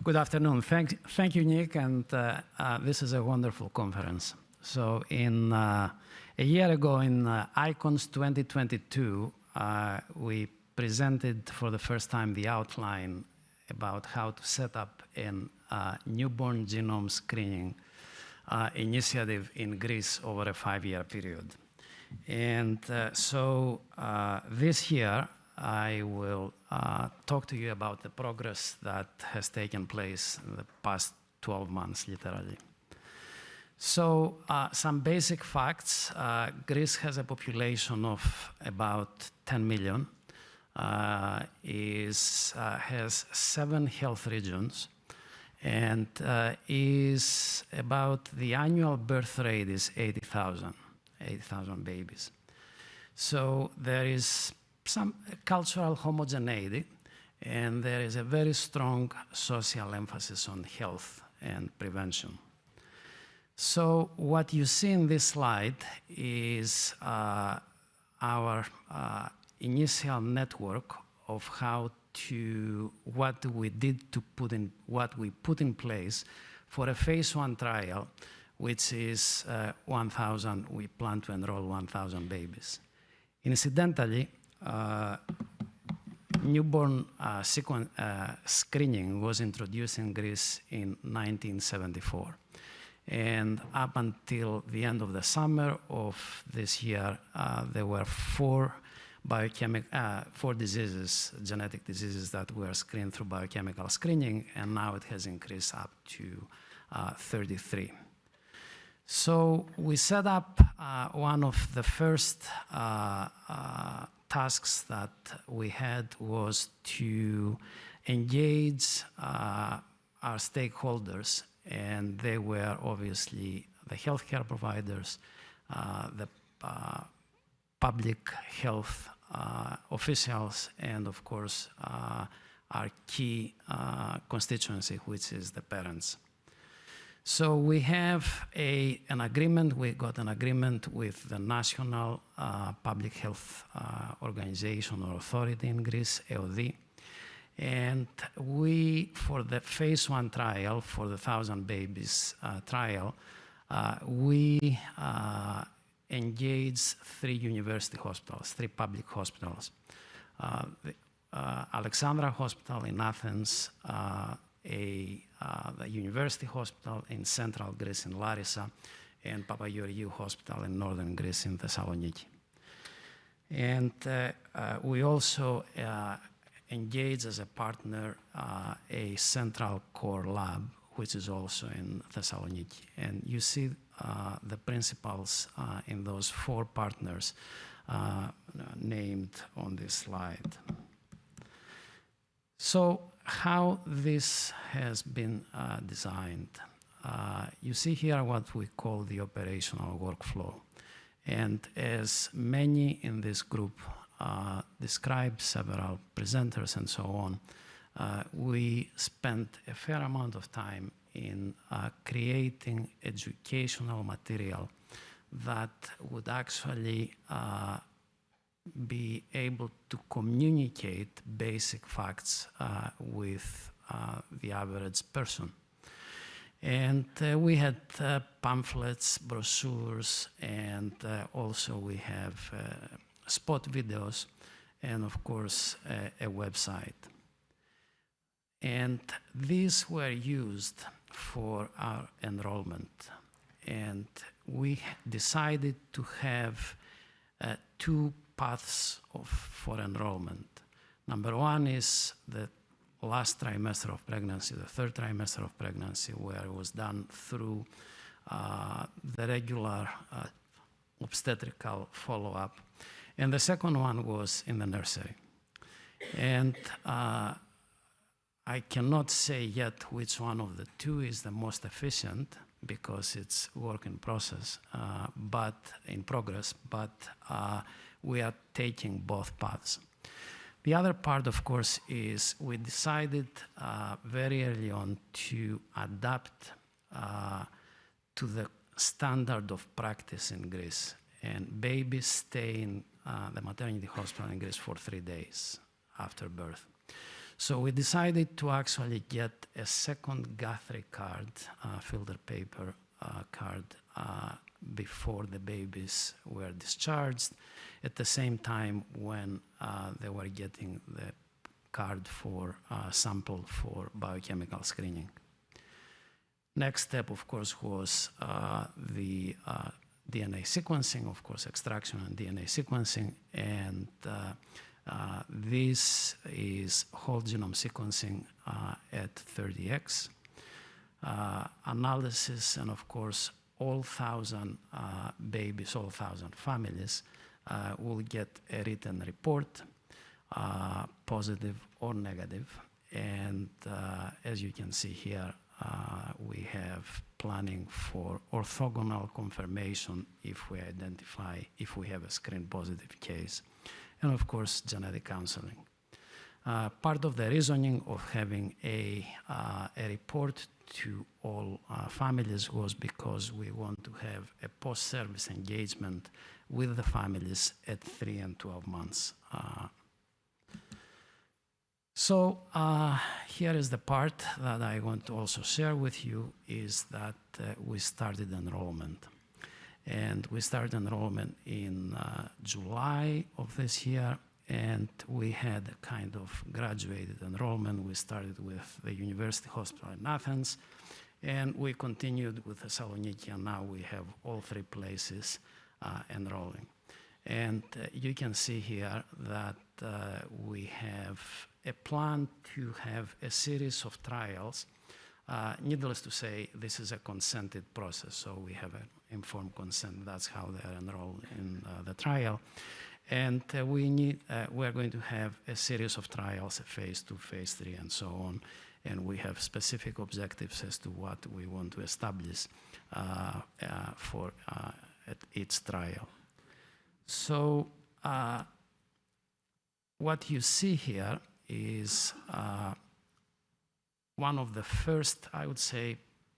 Good afternoon. Thank you, Nick, and this is a wonderful conference. So a year ago in ICoNS' 2022, we presented for the first time the outline about how to set up a newborn genome screening initiative in Greece over a 5-year period. And this year, I will talk to you about the progress that has taken place in the past 12 months, literally. So some basic facts. Greece has a population of about 10 million, has 7 health regions, and the annual birth rate is 80,000 babies. So there is some cultural homogeneity, and there is a very strong social emphasis on health and prevention. So what you see in this slide is our initial network of what we put in place for a phase 1 trial, which is 1,000. We plan to enroll 1,000 babies. Incidentally, newborn screening was introduced in Greece in 1974. And up until the end of the summer of this year, there were 4 genetic diseases that were screened through biochemical screening, and now it has increased up to 33. So we set up one of the first tasks that we had was to engage our stakeholders, and they were obviously the healthcare providers, the public health officials, and of course our key constituency, which is the parents. So we have an agreement. We got an agreement with the National Public Health Organization or Authority in Greece, EOD. And for the phase 1 trial, for the 1,000 babies trial, we engaged 3 university hospitals, 3 public hospitals. The Alexandra Hospital in Athens, the University Hospital in Central Greece in Larissa, and Papageorgiou Hospital in Northern Greece in Thessaloniki. And we also engaged as a partner a central core lab, which is also in Thessaloniki. And you see the principals in those 4 partners named on this slide. So how this has been designed. You see here what we call the operational workflow. And as many in this group described, several presenters and so on, we spent a fair amount of time in creating educational material that would actually be able to communicate basic facts with the average person. And we had pamphlets, brochures, and also we have spot videos, and of course a website. And these were used for our enrollment. And we decided to have 2 paths for enrollment. Number 1 is the last trimester of pregnancy, the 3rd trimester of pregnancy, where it was done through the regular obstetrical follow-up. And the second one was in the nursery. And I cannot say yet which one of the 2 is the most efficient, because it's work in progress, but we are taking both paths. The other part, of course, is we decided very early on to adapt to the standard of practice in Greece. And babies stay in the maternity hospital in Greece for 3 days after birth. So we decided to actually get a second Guthrie card, filter paper card, before the babies were discharged, at the same time when they were getting the card for sample for biochemical screening. Next step, of course, was the DNA sequencing, of course, extraction and DNA sequencing, and this is whole genome sequencing at 30x. Analysis, and of course, all 1,000 babies, all 1,000 families will get a written report, positive or negative. And as you can see here, we have planning for orthogonal confirmation if we identify, if we have a screen positive case, and of course, genetic counseling. Part of the reasoning of having a report to all families was because we want to have a post-service engagement with the families at 3 and 12 months. So here is the part that I want to also share with you, is that we started enrollment. And we started enrollment in July of this year, and we had a kind of graduated enrollment. We started with the University Hospital in Athens, and we continued with Thessaloniki, and now we have all 3 places enrolling. And you can see here that we have a plan to have a series of trials. Needless to say, this is a consented process, so we have an informed consent. That's how they are enrolled in the trial. And we're going to have a series of trials, a phase 2, phase 3, and so on. And we have specific objectives as to what we want to establish for at each trial. So what you see here is one of the first, I would say,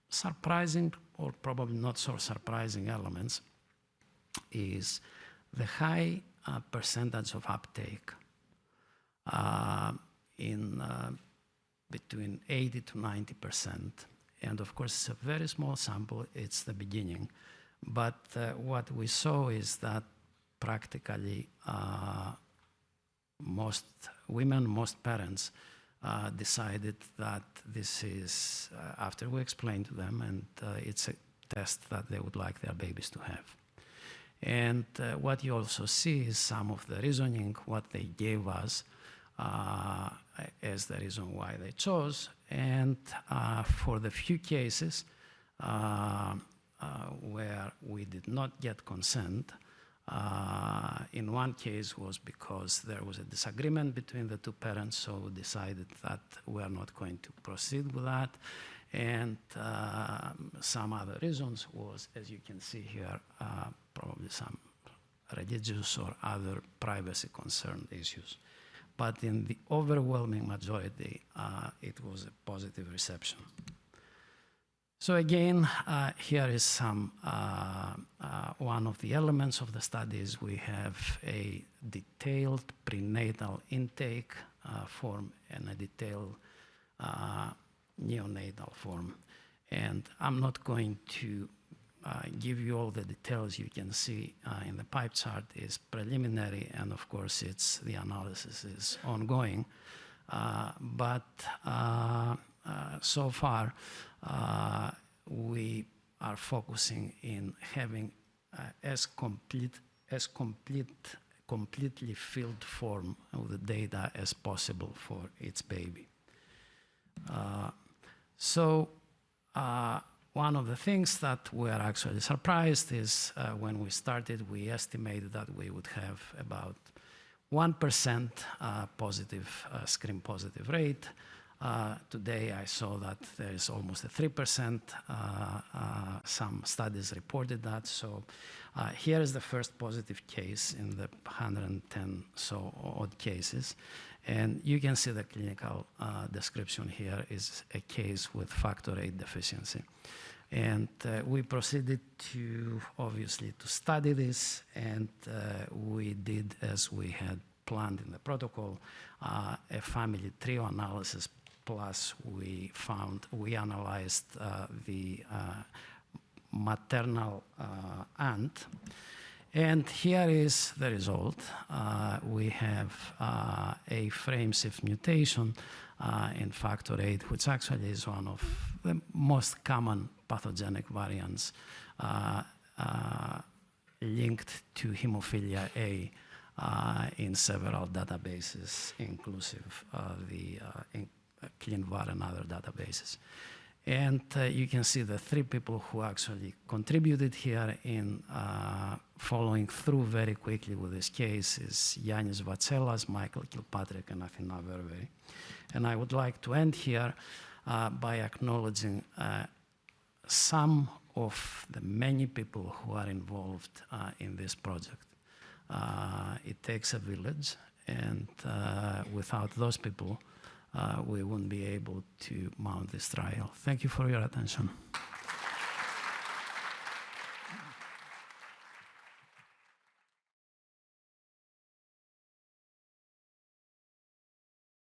surprising or probably not so surprising elements is the high percentage of uptake in between 80 to 90%. And of course, it's a very small sample, it's the beginning. But what we saw is that practically most women, most parents decided that this is, after we explained to them, and it's a test that they would like their babies to have. And what you also see is some of the reasoning, what they gave us as the reason why they chose. And for the few cases where we did not get consent, in one case was because there was a disagreement between the 2 parents, so we decided that we are not going to proceed with that. And some other reasons was, as you can see here, probably some religious or other privacy concern issues. But in the overwhelming majority, it was a positive reception. So again, here is some, one of the elements of the studies. We have a detailed prenatal intake form and a detailed neonatal form. And I'm not going to give you all the details. You can see in the pipe chart is preliminary, and of course it's the analysis is ongoing. But so far, we are focusing in having as completely filled form of the data as possible for its baby. One of the things that we are actually surprised is when we started, we estimated that we would have about 1% positive screen positive rate. Today I saw that there is almost a 3%. Some studies reported that. So here is the first positive case in the 110 so odd cases. And you can see the clinical description here is a case with factor VIII deficiency. And we proceeded to, obviously, to study this, and we did as we had planned in the protocol, a family tree analysis, plus we analyzed the maternal aunt. And here is the result. We have a frame-shift mutation in factor VIII, which actually is one of the most common pathogenic variants linked to hemophilia A in several databases, inclusive the ClinVar and other databases. And you can see the 3 people who actually contributed here in following through very quickly with this case is Yannis Vatselas, Michael Kilpatrick, and Athina Vervey. And I would like to end here by acknowledging some of the many people who are involved in this project. It takes a village, and without those people, we wouldn't be able to mount this trial. Thank you for your attention.